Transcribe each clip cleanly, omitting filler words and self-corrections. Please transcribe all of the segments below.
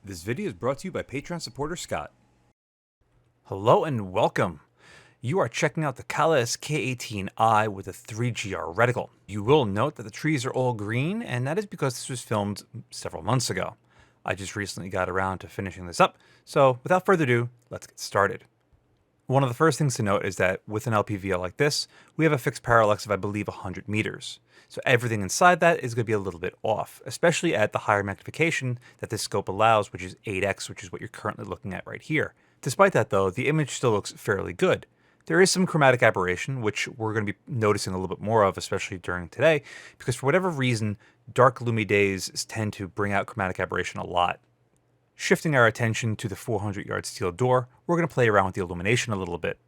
This video is brought to you by Patreon supporter Scott. Hello and welcome. You are checking out the Kahles K18i with a 3GR reticle. You will note that the trees are all green, and that is because this was filmed several months ago. I just recently got around to finishing this up, so without further ado, let's get started. One of the first things to note is that with an LPVO like this, we have a fixed parallax of I believe 100 meters. So everything inside that is going to be a little bit off, especially at the higher magnification that this scope allows, which is 8x, which is what you're currently looking at right here. Despite that though, the image still looks fairly good. There is some chromatic aberration, which we're going to be noticing a little bit more of, especially during today, because for whatever reason, dark gloomy days tend to bring out chromatic aberration a lot. Shifting our attention to the 400-yard steel door, we're going to play around with the illumination a little bit.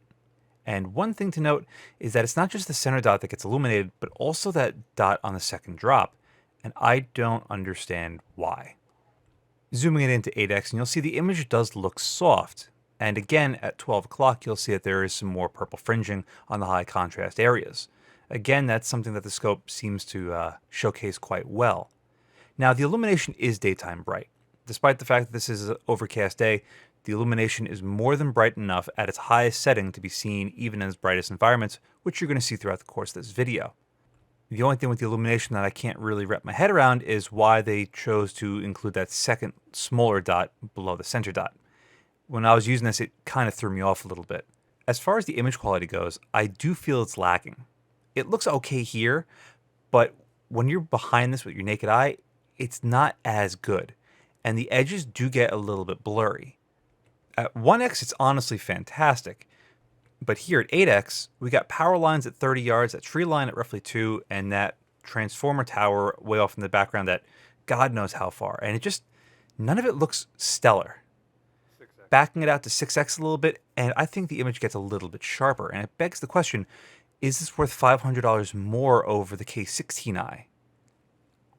And one thing to note is that it's not just the center dot that gets illuminated, but also that dot on the second drop, and I don't understand why. Zooming it into 8x, and you'll see the image does look soft. And again, at 12 o'clock, you'll see that there is some more purple fringing on the high contrast areas. Again, that's something that the scope seems to showcase quite well. Now, the illumination is daytime bright. Despite the fact that this is an overcast day, the illumination is more than bright enough at its highest setting to be seen even in its brightest environments, which you're going to see throughout the course of this video. The only thing with the illumination that I can't really wrap my head around is why they chose to include that second smaller dot below the center dot. When I was using this, it kind of threw me off a little bit. As far as the image quality goes, I do feel it's lacking. It looks okay here, but when you're behind this with your naked eye, it's not as good. And the edges do get a little bit blurry. At 1x, it's honestly fantastic. But here at 8x, we got power lines at 30 yards, that tree line at roughly 2, and that transformer tower way off in the background at God knows how far. And it just, none of it looks stellar. 6x. Backing it out to 6x a little bit, and I think the image gets a little bit sharper. And it begs the question, is this worth $500 more over the K18i?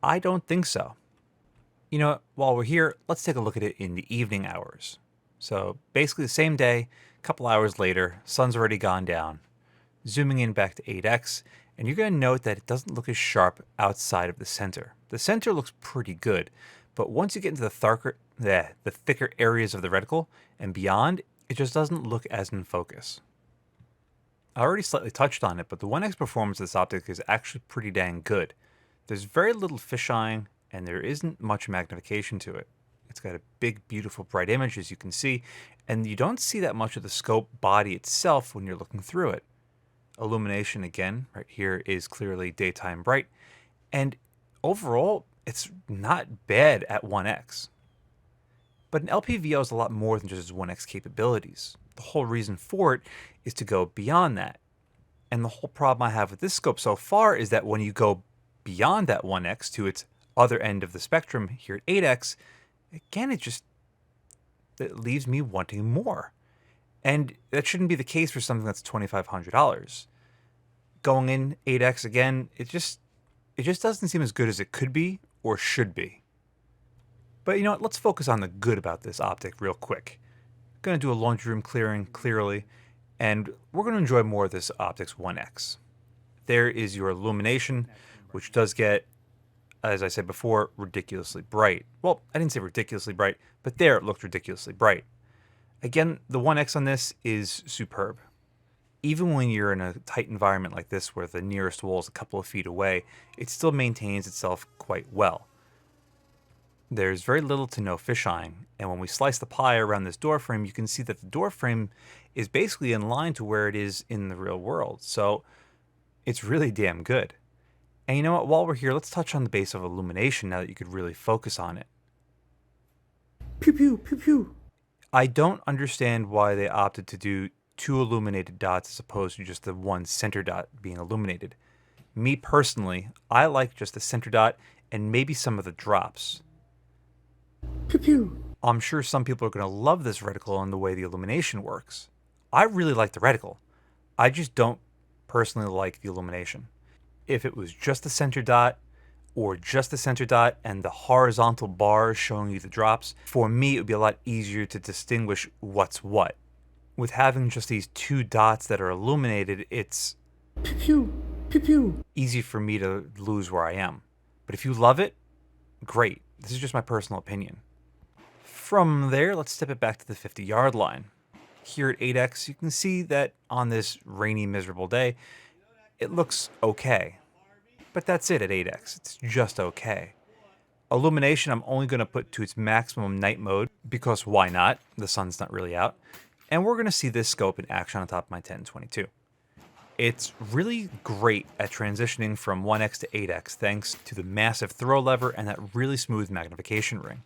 I don't think so. You know what, while we're here, let's take a look at it in the evening hours. So basically the same day, a couple hours later, sun's already gone down. Zooming in back to 8x, and you're going to note that it doesn't look as sharp outside of the center. The center looks pretty good, but once you get into the thicker areas of the reticle and beyond, it just doesn't look as in focus. I already slightly touched on it, but the 1x performance of this optic is actually pretty dang good. There's very little fisheyeing, and there isn't much magnification to it. It's got a big, beautiful, bright image, as you can see, and you don't see that much of the scope body itself when you're looking through it. Illumination, again, right here is clearly daytime bright, and overall, it's not bad at 1x. But an LPVO is a lot more than just its 1x capabilities. The whole reason for it is to go beyond that. And the whole problem I have with this scope so far is that when you go beyond that 1x to its other end of the spectrum here at 8x, again, it leaves me wanting more. And that shouldn't be the case for something that's $2,500. Going in 8x again, it just doesn't seem as good as it could be or should be. But you know what, let's focus on the good about this optic real quick. I'm going to do a laundry room clearing clearly, and we're going to enjoy more of this optic's 1x. There is your illumination, which does get, as I said before, ridiculously bright. Well, I didn't say ridiculously bright, but there it looked ridiculously bright. Again, the 1x on this is superb. Even when you're in a tight environment like this where the nearest wall is a couple of feet away, it still maintains itself quite well. There's very little to no fisheyeing, and when we slice the pie around this door frame, you can see that the door frame is basically in line to where it is in the real world, so it's really damn good. And you know what, while we're here, let's touch on the base of illumination now that you could really focus on it. Pew pew, pew pew. I don't understand why they opted to do 2 illuminated dots as opposed to just the one center dot being illuminated. Me personally, I like just the center dot and maybe some of the drops. Pew pew. I'm sure some people are going to love this reticle and the way the illumination works. I really like the reticle. I just don't personally like the illumination. If it was just the center dot, or just the center dot and the horizontal bars showing you the drops, for me it would be a lot easier to distinguish what's what. With having just these 2 dots that are illuminated, it's pew pew, pew pew. Easy for me to lose where I am. But if you love it, great. This is just my personal opinion. From there, let's step it back to the 50-yard line. Here at 8x, you can see that on this rainy, miserable day, it looks okay. But that's it at 8x, it's just okay. Illumination, I'm only going to put to its maximum night mode, because why not? The sun's not really out. And we're going to see this scope in action on top of my 1022. It's really great at transitioning from 1x to 8x thanks to the massive throw lever and that really smooth magnification ring.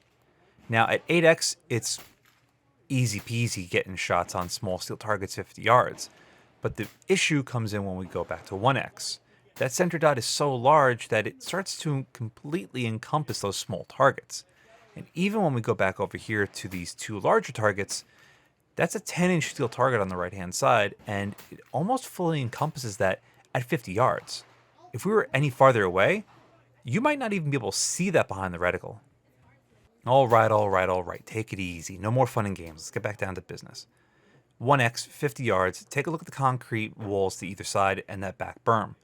Now at 8x, it's easy peasy getting shots on small steel targets 50 yards. But the issue comes in when we go back to 1x. That center dot is so large that it starts to completely encompass those small targets. And even when we go back over here to these two larger targets, that's a 10-inch steel target on the right-hand side, and it almost fully encompasses that at 50 yards. If we were any farther away, you might not even be able to see that behind the reticle. All right, take it easy. No more fun and games. Let's get back down to business. 1x, 50 yards, take a look at the concrete walls to either side and that back berm.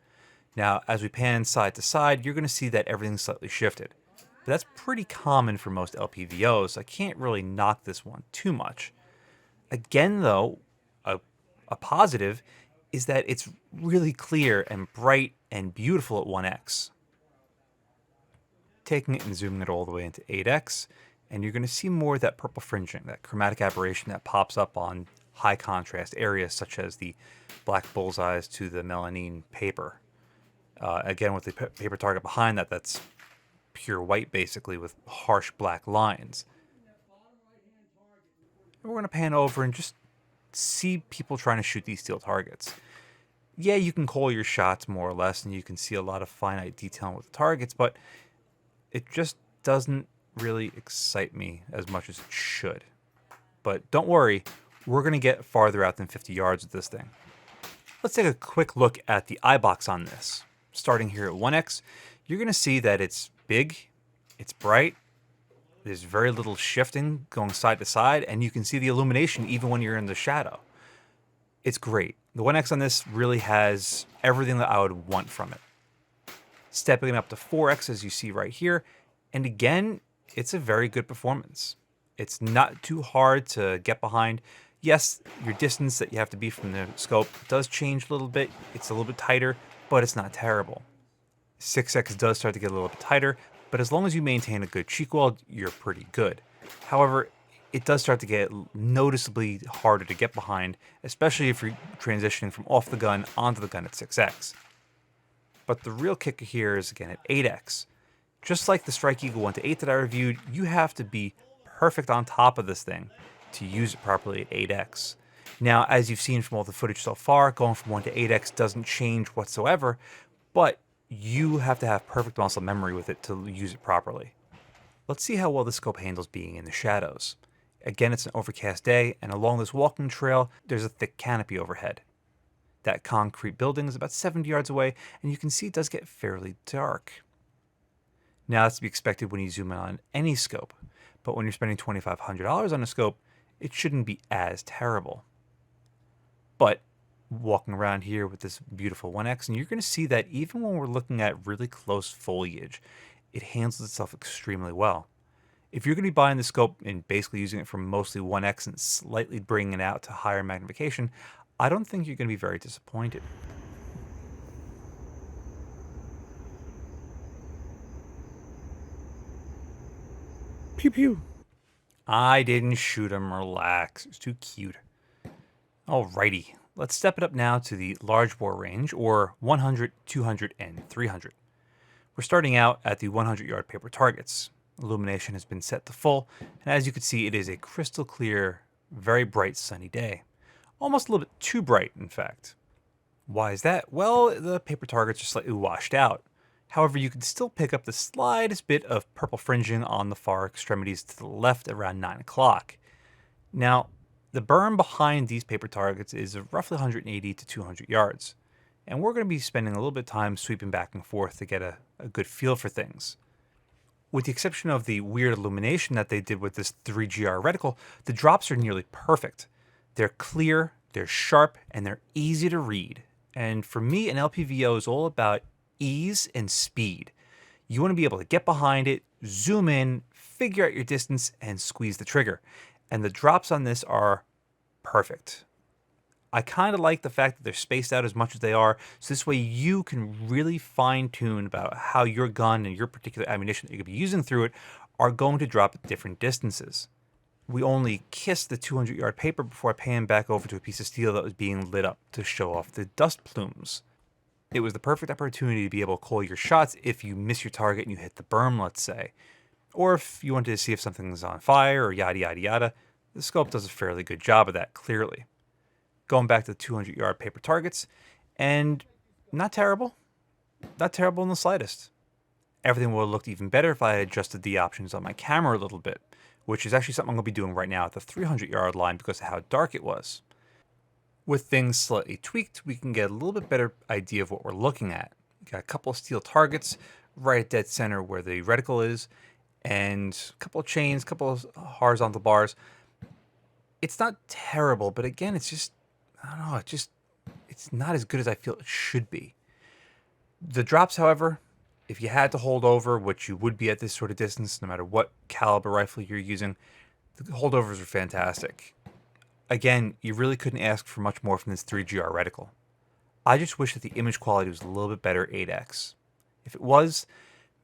Now, as we pan side to side, you're going to see that everything's slightly shifted. But that's pretty common for most LPVOs, so I can't really knock this one too much. Again, though, a positive is that it's really clear and bright and beautiful at 1x. Taking it and zooming it all the way into 8x, and you're going to see more of that purple fringing, that chromatic aberration that pops up on high contrast areas such as the black bullseyes to the melamine paper. Again, with the paper target behind that, that's pure white basically with harsh black lines. And we're going to pan over and just see people trying to shoot these steel targets. Yeah, you can call your shots more or less, and you can see a lot of finite detailing with the targets, but it just doesn't really excite me as much as it should. But don't worry, we're going to get farther out than 50 yards with this thing. Let's take a quick look at the eye box on this. Starting here at 1x, you're going to see that it's big, it's bright, there's very little shifting going side to side, and you can see the illumination even when you're in the shadow. It's great. The 1x on this really has everything that I would want from it. Stepping up to 4x as you see right here, and again, it's a very good performance. It's not too hard to get behind. Yes, your distance that you have to be from the scope does change a little bit. It's a little bit tighter, but it's not terrible. 6x does start to get a little bit tighter, but as long as you maintain a good cheek weld, you're pretty good. However, it does start to get noticeably harder to get behind, especially if you're transitioning from off the gun onto the gun at 6x. But the real kicker here is again at 8x. Just like the Strike Eagle 1-8 that I reviewed, you have to be perfect on top of this thing to use it properly at 8x. Now, as you've seen from all the footage so far, going from 1 to 8x doesn't change whatsoever, but you have to have perfect muscle memory with it to use it properly. Let's see how well the scope handles being in the shadows. Again, it's an overcast day, and along this walking trail, there's a thick canopy overhead. That concrete building is about 70 yards away, and you can see it does get fairly dark. Now, that's to be expected when you zoom in on any scope, but when you're spending $2,500 on a scope, it shouldn't be as terrible. But walking around here with this beautiful 1x, and you're going to see that even when we're looking at really close foliage, it handles itself extremely well. If you're going to be buying the scope and basically using it for mostly 1x and slightly bringing it out to higher magnification, I don't think you're going to be very disappointed. Pew pew. I didn't shoot him, relax. It was too cute. Alrighty, let's step it up now to the large bore range, or 100, 200, and 300. We're starting out at the 100-yard paper targets. Illumination has been set to full, and as you can see, it is a crystal clear, very bright sunny day. Almost a little bit too bright, in fact. Why is that? Well, the paper targets are slightly washed out. However, you can still pick up the slightest bit of purple fringing on the far extremities to the left around 9 o'clock. Now, the berm behind these paper targets is roughly 180 to 200 yards, and we're going to be spending a little bit of time sweeping back and forth to get a good feel for things. With the exception of the weird illumination that they did with this 3GR reticle, the drops are nearly perfect. They're clear, they're sharp, and they're easy to read. And for me, an LPVO is all about ease and speed. You want to be able to get behind it, zoom in, figure out your distance and squeeze the trigger. And the drops on this are perfect. I kind of like the fact that they're spaced out as much as they are, so this way you can really fine-tune about how your gun and your particular ammunition that you're going to be using through it are going to drop at different distances. We only kissed the 200-yard paper before I panned back over to a piece of steel that was being lit up to show off the dust plumes. It was the perfect opportunity to be able to call your shots if you miss your target and you hit the berm, let's say. Or if you wanted to see if something's on fire or yada yada yada, the scope does a fairly good job of that, clearly. Going back to the 200-yard paper targets, and not terrible. Not terrible in the slightest. Everything would have looked even better if I had adjusted the options on my camera a little bit, which is actually something I'm going to be doing right now at the 300-yard line because of how dark it was. With things slightly tweaked, we can get a little bit better idea of what we're looking at. We got a couple of steel targets right at dead center where the reticle is, and a couple of chains, a couple of horizontal bars. It's not terrible, but again, it's just, I don't know, it's not as good as I feel it should be. The drops, however, if you had to hold over, which you would be at this sort of distance, no matter what caliber rifle you're using, the holdovers are fantastic. Again, you really couldn't ask for much more from this 3GR reticle. I just wish that the image quality was a little bit better at 8x. If it was,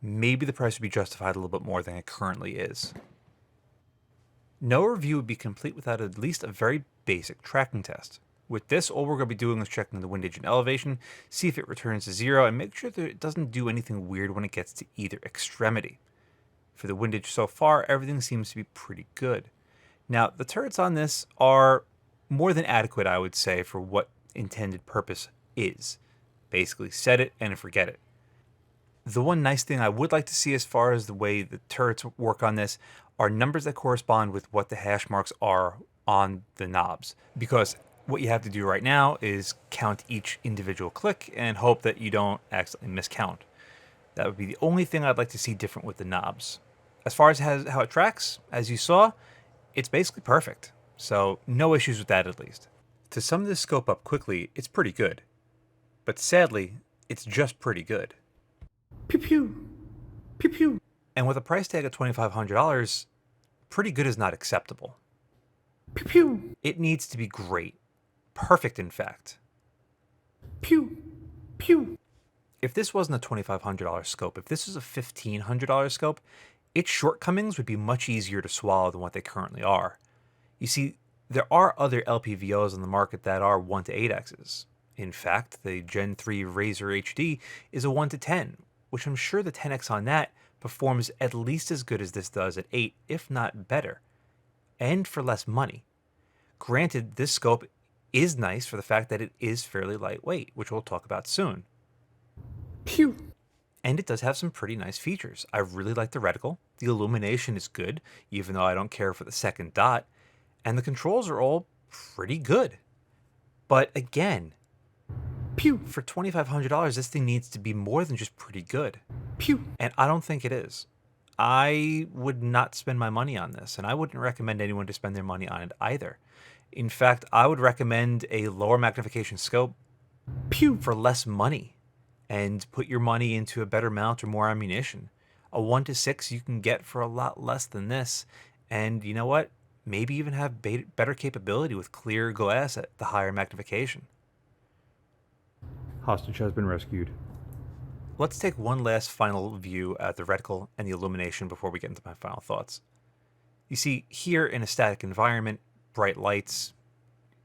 maybe the price would be justified a little bit more than it currently is. No review would be complete without at least a very basic tracking test. With this, all we're going to be doing is checking the windage and elevation, see if it returns to 0, and make sure that it doesn't do anything weird when it gets to either extremity. For the windage so far, everything seems to be pretty good. Now, the turrets on this are more than adequate, I would say, for what intended purpose is. Basically, set it and forget it. The one nice thing I would like to see as far as the way the turrets work on this are numbers that correspond with what the hash marks are on the knobs. Because what you have to do right now is count each individual click and hope that you don't accidentally miscount. That would be the only thing I'd like to see different with the knobs. As far as how it tracks, as you saw, it's basically perfect. So no issues with that at least. To sum this scope up quickly, it's pretty good. But sadly, it's just pretty good. Pew pew. Pew pew. And with a price tag of $2,500, pretty good is not acceptable. Pew pew. It needs to be great. Perfect, in fact. Pew. Pew. If this wasn't a $2,500 scope, if this was a $1,500 scope, its shortcomings would be much easier to swallow than what they currently are. You see, there are other LPVOs on the market that are 1 to 8x's. In fact, the Gen 3 Razor HD is a 1 to 10, which I'm sure the 10x on that performs at least as good as this does at 8, if not better, and for less money. Granted, this scope is nice for the fact that it is fairly lightweight, which we'll talk about soon. Pew. And it does have some pretty nice features. I really like the reticle. The illumination is good, even though I don't care for the second dot. And the controls are all pretty good. But again, Pew. for $2,500, this thing needs to be more than just pretty good. Pew. And I don't think it is. I would not spend my money on this, and I wouldn't recommend anyone to spend their money on it either. In fact, I would recommend a lower magnification scope Pew. for less money and put your money into a better mount or more ammunition. A 1 to 6 you can get for a lot less than this, and you know what? Maybe even have better capability with clear glass at the higher magnification. Hostage has been rescued. Let's take one last final view at the reticle and the illumination before we get into my final thoughts. You see, here in a static environment, bright lights,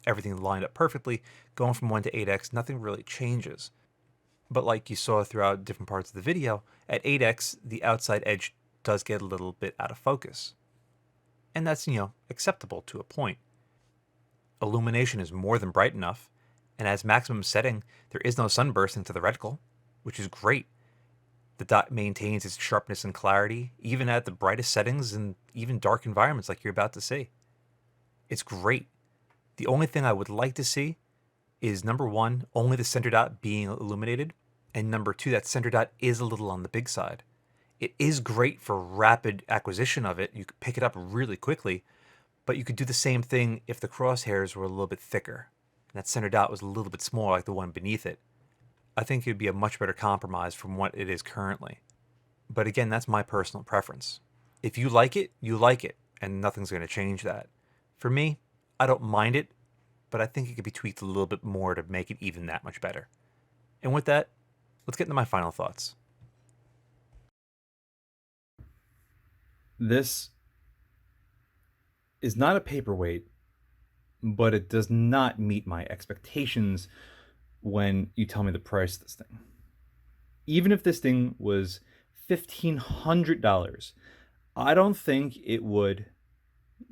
everything lined up perfectly, going from 1 to 8x, nothing really changes. But like you saw throughout different parts of the video, at 8x, the outside edge does get a little bit out of focus. And that's, acceptable to a point. Illumination is more than bright enough, and as maximum setting, there is no sunburst into the reticle, which is great. The dot maintains its sharpness and clarity, even at the brightest settings and even dark environments like you're about to see. It's great. The only thing I would like to see is, number one, only the center dot being illuminated, and number two, that center dot is a little on the big side. It is great for rapid acquisition of it. You could pick it up really quickly, but you could do the same thing if the crosshairs were a little bit thicker, and that center dot was a little bit smaller like the one beneath it. I think it would be a much better compromise from what it is currently. But again, that's my personal preference. If you like it, you like it, and nothing's going to change that. For me, I don't mind it, but I think it could be tweaked a little bit more to make it even that much better. And with that, let's get into my final thoughts. This is not a paperweight, but it does not meet my expectations when you tell me the price of this thing. Even if this thing was $1,500, I don't think it would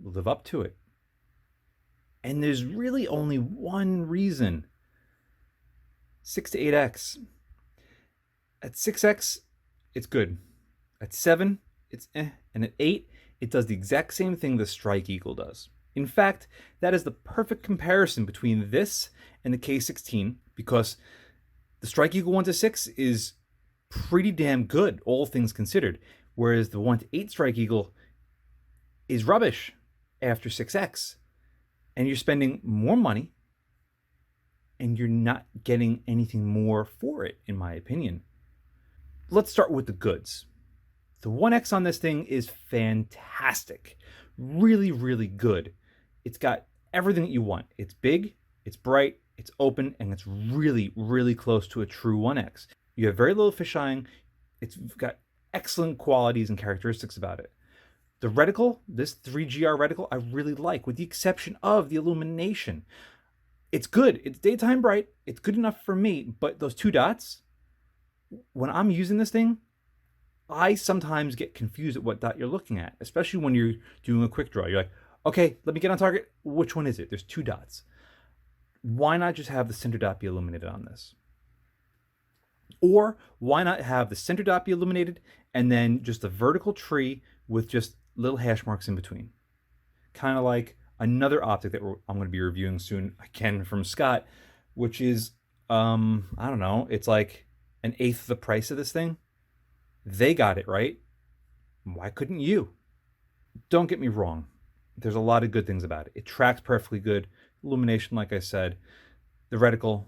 live up to it. And there's really only one reason. 6 to 8x. At 6x, it's good. At 7, it's eh. And at 8, it does the exact same thing the Strike Eagle does. In fact, that is the perfect comparison between this and the K16 because the Strike Eagle 1 to 6 is pretty damn good, all things considered, whereas the 1 to 8 Strike Eagle is rubbish after 6x. And you're spending more money and you're not getting anything more for it, in my opinion. Let's start with the goods. The 1X on this thing is fantastic. Really, really good. It's got everything that you want. It's big, it's bright, it's open, and it's really, really close to a true 1X. You have very little fisheyeing. It's got excellent qualities and characteristics about it. The reticle, this 3GR reticle, I really like, with the exception of the illumination. It's good. It's daytime bright. It's good enough for me, but those 2 dots, when I'm using this thing, I sometimes get confused at what dot you're looking at, especially when you're doing a quick draw. You're like, okay, let me get on target. Which one is it? There's 2 dots. Why not just have the center dot be illuminated on this? Or why not have the center dot be illuminated and then just a vertical tree with just little hash marks in between? Kind of like another optic that I'm going to be reviewing soon, again from Scott, which is, I don't know, it's like 1/8 of the price of this thing. They got it right. Why couldn't you? Don't get me wrong. There's a lot of good things about it. It tracks perfectly good. Illumination, like I said. The reticle,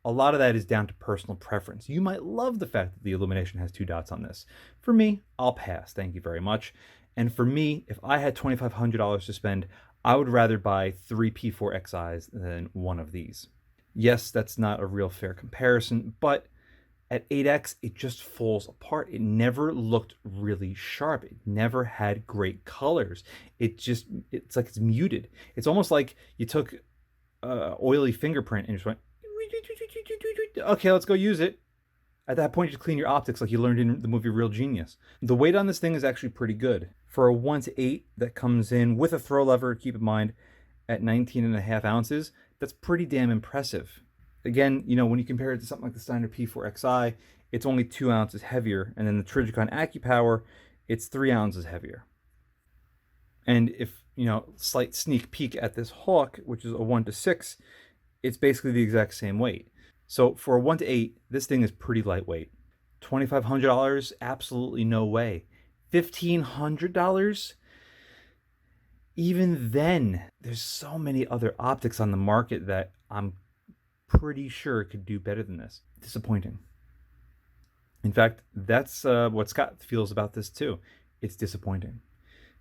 a lot of that is down to personal preference. You might love the fact that the illumination has 2 dots on this. For me, I'll pass. Thank you very much. And for me, if I had $2,500 to spend, I would rather buy 3 P4XIs than one of these. Yes, that's not a real fair comparison, but at 8x, it just falls apart. It never looked really sharp. It never had great colors. It's like it's muted. It's almost like you took an oily fingerprint and just went, okay, let's go use it. At that point, you just clean your optics like you learned in the movie Real Genius. The weight on this thing is actually pretty good. For a 1 to 8 that comes in with a throw lever, keep in mind, at 19.5 ounces, that's pretty damn impressive. Again, you know, when you compare it to something like the Steiner P4XI, it's only 2 ounces heavier. And then the Trijicon AccuPower, it's 3 ounces heavier. And if, you know, slight sneak peek at this Hawk, which is a 1 to 6, it's basically the exact same weight. So for a 1 to 8, this thing is pretty lightweight. $2,500? Absolutely no way. $1,500? Even then, there's so many other optics on the market that I'm pretty sure could do better than this. Disappointing. In fact, that's what Scott feels about this too. It's disappointing.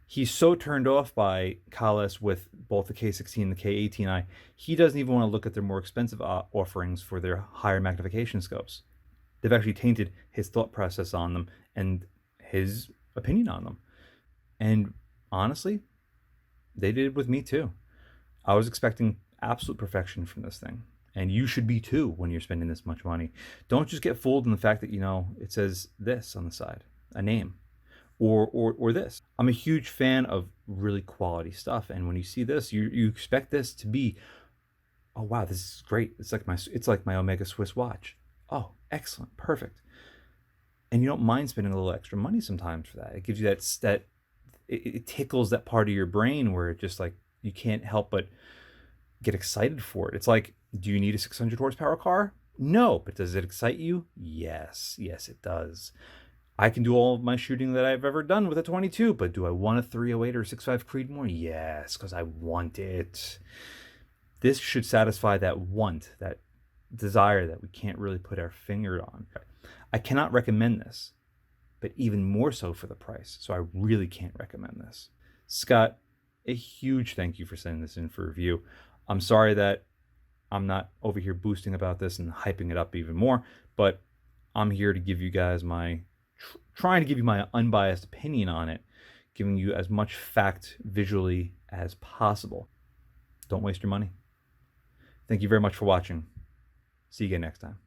He's so turned off by Kahles with both the K16 and the K18i, he doesn't even want to look at their more expensive offerings for their higher magnification scopes. They've actually tainted his thought process on them and his opinion on them. And honestly, they did it with me too. I was expecting absolute perfection from this thing. And you should be too when you're spending this much money. Don't just get fooled in the fact that, you know, it says this on the side, a name, or this. I'm a huge fan of really quality stuff, and when you see this, you expect this to be, oh wow, this is great. It's like my Omega Swiss watch. Oh, excellent, perfect. And you don't mind spending a little extra money sometimes for that. It gives you that it tickles that part of your brain where it just like you can't help but get excited for it. It's like, do you need a 600 horsepower car? No, but does it excite you? Yes, it does. I can do all of my shooting that I've ever done with a 22, but do I want a 308 or a 6.5 Creedmoor? Yes, because I want it. This should satisfy that want, that desire that we can't really put our finger on. I cannot recommend this. but even more so for the price. So I really can't recommend this. Scott, a huge thank you for sending this in for review. I'm sorry that I'm not over here boosting about this and hyping it up even more, but I'm here to give you guys trying to give you my unbiased opinion on it, giving you as much fact visually as possible. Don't waste your money. Thank you very much for watching. See you again next time.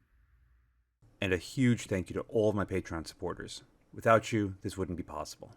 And a huge thank you to all of my Patreon supporters. Without you, this wouldn't be possible.